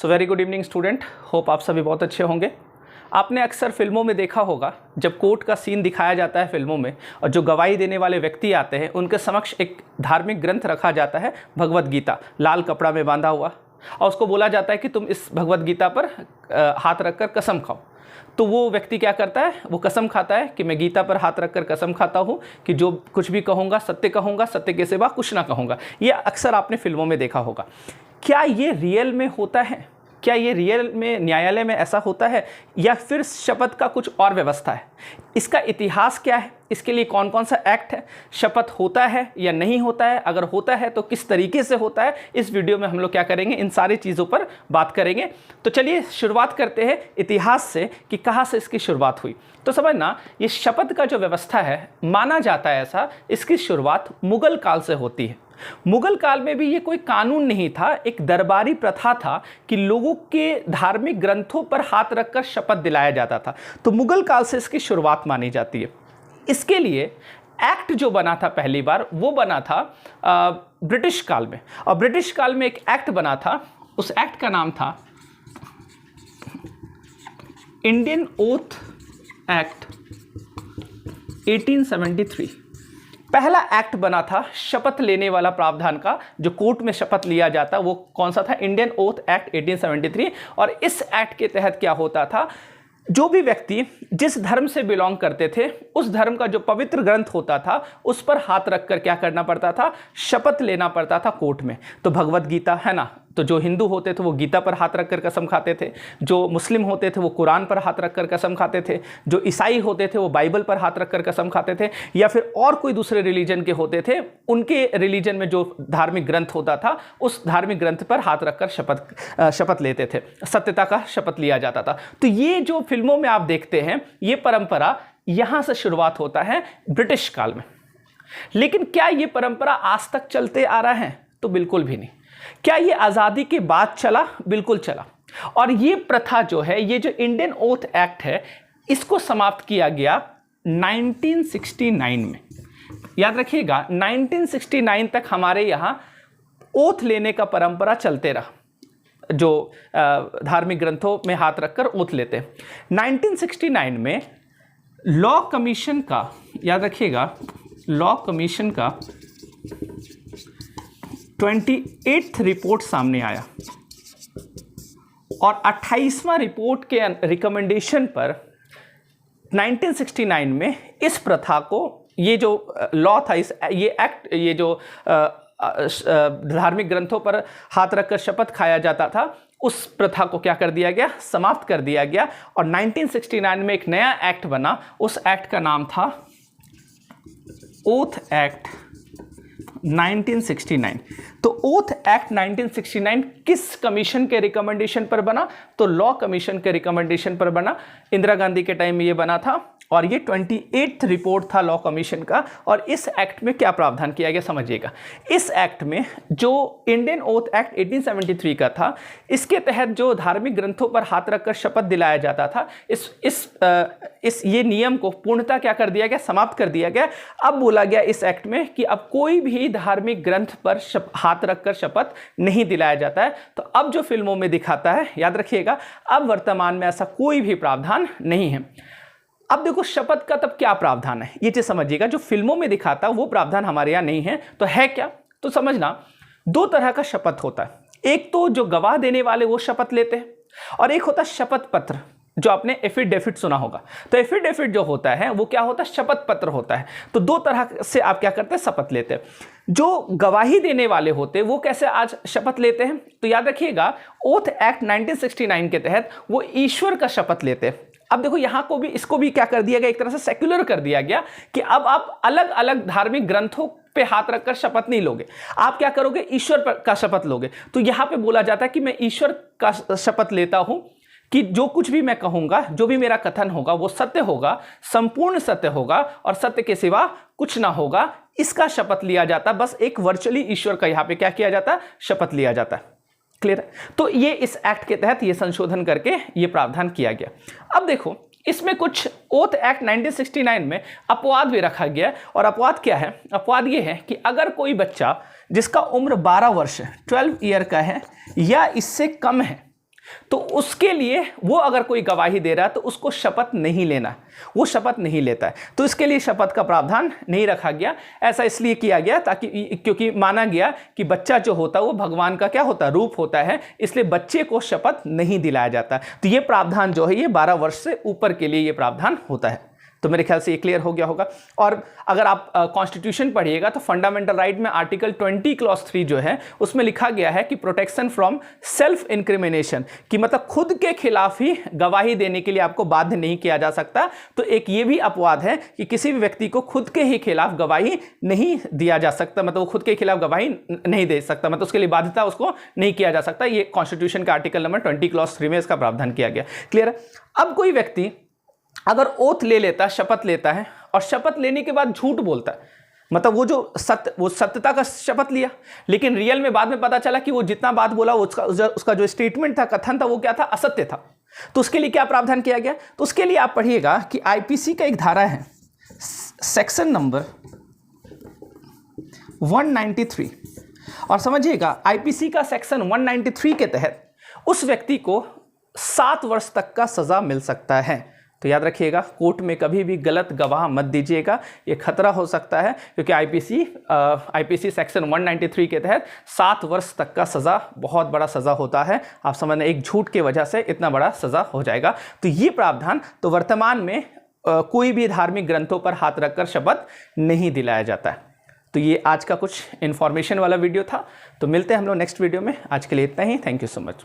So very good evening student, hope आप सभी बहुत अच्छे होंगे। आपने अक्सर फिल्मों में देखा होगा जब कोर्ट का सीन दिखाया जाता है फिल्मों में और जो गवाही देने वाले व्यक्ति आते हैं उनके समक्ष एक धार्मिक ग्रंथ रखा जाता है, भगवत गीता, लाल कपड़ा में बांधा हुआ, और उसको बोला जाता है कि तुम इस भगवत गीता पर हाथ रखकर कसम खाओ। तो वो व्यक्ति क्या करता है, वो कसम खाता है कि मैं गीता पर हाथ रखकर कसम खाता हूँ कि जो कुछ भी कहूँगा सत्य के सिवा कुछ ना कहूँगा। ये अक्सर आपने फिल्मों में देखा होगा। क्या ये रियल में होता है? क्या ये रियल में न्यायालय में ऐसा होता है या फिर शपथ का कुछ और व्यवस्था है? इसका इतिहास क्या है? इसके लिए कौन कौन सा एक्ट है? शपथ होता है या नहीं होता है? अगर होता है तो किस तरीके से होता है? इस वीडियो में हम लोग क्या करेंगे, इन सारी चीज़ों पर बात करेंगे। तो चलिए शुरुआत करते हैं इतिहास से कि कहाँ से इसकी शुरुआत हुई। तो समझना, ये शपथ का जो व्यवस्था है, माना जाता है ऐसा, इसकी शुरुआत मुगल काल से होती है। मुगल काल में भी ये कोई कानून नहीं था, एक दरबारी प्रथा था कि लोगों के धार्मिक ग्रंथों पर हाथ रखकर शपथ दिलाया जाता था। तो मुगल काल से इसकी शुरुआत मानी जाती है। इसके लिए एक्ट जो बना था पहली बार, वो बना था ब्रिटिश काल में, और ब्रिटिश काल में एक एक्ट बना था। उस एक्ट का नाम था इंडियन ओथ एक्ट 1873। पहला एक्ट बना था शपथ लेने वाला प्रावधान का, जो कोर्ट में शपथ लिया जाता, वो कौन सा था? Indian oath act 1873। और इस एक्ट के तहत क्या होता था, जो भी व्यक्ति जिस धर्म से बिलोंग करते थे उस धर्म का जो पवित्र ग्रंथ होता था उस पर हाथ रखकर क्या करना पड़ता था? शपथ लेना पड़ता था कोर्ट में। तो भगवत गीता है ना, तो जो हिंदू होते थे वो गीता पर हाथ रखकर कसम खाते थे, जो मुस्लिम होते थे वो कुरान पर हाथ रखकर कसम खाते थे, जो ईसाई होते थे वो बाइबल पर हाथ रखकर कसम खाते थे, या फिर और कोई दूसरे रिलीजन के होते थे, उनके रिलीजन में जो धार्मिक ग्रंथ होता था उस धार्मिक ग्रंथ पर हाथ रखकर शपथ लेते थे, सत्यता का शपथ लिया जाता था। तो ये जो फिल्मों में आप देखते हैं, ये परंपरा यहाँ से शुरुआत होता है ब्रिटिश काल में। लेकिन क्या ये परंपरा आज तक चलते आ रहा है? तो बिल्कुल भी नहीं। क्या ये आज़ादी के बाद चला? बिल्कुल चला। और ये प्रथा जो है, ये जो इंडियन ओथ एक्ट है, इसको समाप्त किया गया 1969 में। याद रखिएगा, 1969 तक हमारे यहाँ ओथ लेने का परंपरा चलते रहा, जो धार्मिक ग्रंथों में हाथ रखकर ओथ लेते हैं। 1969 में लॉ कमीशन का, याद रखिएगा, लॉ कमीशन का 28th रिपोर्ट सामने आया, और 28वां रिपोर्ट के रिकमेंडेशन पर 1969 में इस प्रथा को, ये जो लॉ था, ये एक्ट, ये जो धार्मिक ग्रंथों पर हाथ रखकर शपथ खाया जाता था, उस प्रथा को क्या कर दिया गया? समाप्त कर दिया गया। और 1969 में एक नया एक्ट बना। उस एक्ट का नाम था ओथ एक्ट 1969। तो ओथ एक्ट 1969 किस कमीशन के रिकमेंडेशन पर बना? तो लॉ कमीशन के रिकमेंडेशन पर बना। इंदिरा गांधी के टाइम में ये बना था, और ये 28th रिपोर्ट था लॉ कमीशन का। और इस एक्ट में क्या प्रावधान किया गया समझिएगा। इस एक्ट में, जो इंडियन ओथ एक्ट 1873 का था, इसके तहत जो धार्मिक ग्रंथों पर हाथ रखकर शपथ दिलाया जाता था, इस ये नियम को पूर्णतः क्या कर दिया गया? समाप्त कर दिया गया। अब बोला गया इस एक्ट में कि अब कोई भी धार्मिक ग्रंथ पर हाथ रखकर शपथ नहीं दिलाया जाता है। तो अब जो फिल्मों में दिखाता है, याद रखिएगा, अब वर्तमान में ऐसा कोई भी प्रावधान नहीं है। अब देखो, शपथ का तब क्या प्रावधान है, ये चीज समझिएगा। जो फिल्मों में दिखाता वो प्रावधान हमारे यहाँ नहीं है। तो है क्या? तो समझना, दो तरह का शपथ होता है। एक तो जो गवाह देने वाले वो शपथ लेते हैं, और एक होता है शपथ पत्र, जो आपने एफिडेविट सुना होगा। तो एफिडेविट जो होता है वो क्या होता है? शपथ पत्र होता है। तो दो तरह से आप क्या करते हैं? शपथ लेते हैं। जो गवाही देने वाले होते हैं वो कैसे आज शपथ लेते हैं? तो याद रखिएगा, ओथ एक्ट 1969 के तहत वो ईश्वर का शपथ लेते हैं। अब देखो, यहाँ को भी, इसको भी क्या कर दिया गया? एक तरह से सेक्युलर कर दिया गया कि अब आप अलग अलग धार्मिक ग्रंथों पे हाथ रखकर शपथ नहीं लोगे। आप क्या करोगे? ईश्वर का शपथ लोगे। तो यहाँ पे बोला जाता है कि मैं ईश्वर का शपथ लेता हूं कि जो कुछ भी मैं कहूंगा, जो भी मेरा कथन होगा, वो सत्य होगा, संपूर्ण सत्य होगा, और सत्य के सिवा कुछ ना होगा। इसका शपथ लिया जाता। बस एक वर्चुअली ईश्वर का यहाँ पे क्या किया जाता? शपथ लिया जाता है। क्लियर है? तो ये इस एक्ट के तहत ये संशोधन करके ये प्रावधान किया गया। अब देखो, इसमें कुछ ओथ एक्ट 1969 में अपवाद भी रखा गया है। और अपवाद क्या है? अपवाद ये है कि अगर कोई बच्चा जिसका उम्र 12 वर्ष 12 ईयर का है या इससे कम है, तो उसके लिए वो अगर कोई गवाही दे रहा है तो उसको शपथ नहीं लेना, वो शपथ नहीं लेता है। तो इसके लिए शपथ का प्रावधान नहीं रखा गया। ऐसा इसलिए किया गया ताकि, क्योंकि माना गया कि बच्चा जो होता है वो भगवान का क्या होता है, रूप होता है, इसलिए बच्चे को शपथ नहीं दिलाया जाता। तो ये प्रावधान जो है ये 12 वर्ष से ऊपर के लिए ये प्रावधान होता है। तो मेरे ख्याल से ये क्लियर हो गया होगा। और अगर आप कॉन्स्टिट्यूशन पढ़िएगा तो फंडामेंटल राइट में आर्टिकल 20 क्लॉज 3 जो है उसमें लिखा गया है कि प्रोटेक्शन फ्रॉम सेल्फ इंक्रिमिनेशन, कि मतलब खुद के खिलाफ ही गवाही देने के लिए आपको बाध्य नहीं किया जा सकता। तो एक ये भी अपवाद है कि किसी भी व्यक्ति को खुद के ही खिलाफ गवाही नहीं दिया जा सकता, मतलब वो खुद के खिलाफ गवाही नहीं दे सकता, मतलब उसके लिए बाध्यता उसको नहीं किया जा सकता। ये कॉन्स्टिट्यूशन का आर्टिकल नंबर 20 क्लॉज 3 में इसका प्रावधान किया गया। क्लियर है। अब कोई व्यक्ति अगर ओथ ले लेता है, शपथ लेता है, और शपथ लेने के बाद झूठ बोलता है, मतलब वो सत्यता का शपथ लिया, लेकिन रियल में बाद में पता चला कि वो जितना बात बोला उसका जो स्टेटमेंट था, कथन था, वो क्या था, असत्य था। तो उसके लिए क्या प्रावधान किया गया? तो उसके लिए आप पढ़िएगा कि आईपीसी का एक धारा है, सेक्शन नंबर 193, और समझिएगा आईपीसी का सेक्शन 193 के तहत उस व्यक्ति को 7 वर्ष तक का सजा मिल सकता है। तो याद रखिएगा, कोर्ट में कभी भी गलत गवाह मत दीजिएगा, ये खतरा हो सकता है, क्योंकि आईपीसी सेक्शन 193 के तहत 7 वर्ष तक का सज़ा बहुत बड़ा सज़ा होता है। आप समझना, एक झूठ के वजह से इतना बड़ा सज़ा हो जाएगा। तो ये प्रावधान तो वर्तमान में कोई भी धार्मिक ग्रंथों पर हाथ रखकर शपथ नहीं दिलाया जाता है। तो ये आज का कुछ इन्फॉर्मेशन वाला वीडियो था। तो मिलते हैं हम लोग नेक्स्ट वीडियो में। आज के लिए इतना ही। Thank you so much.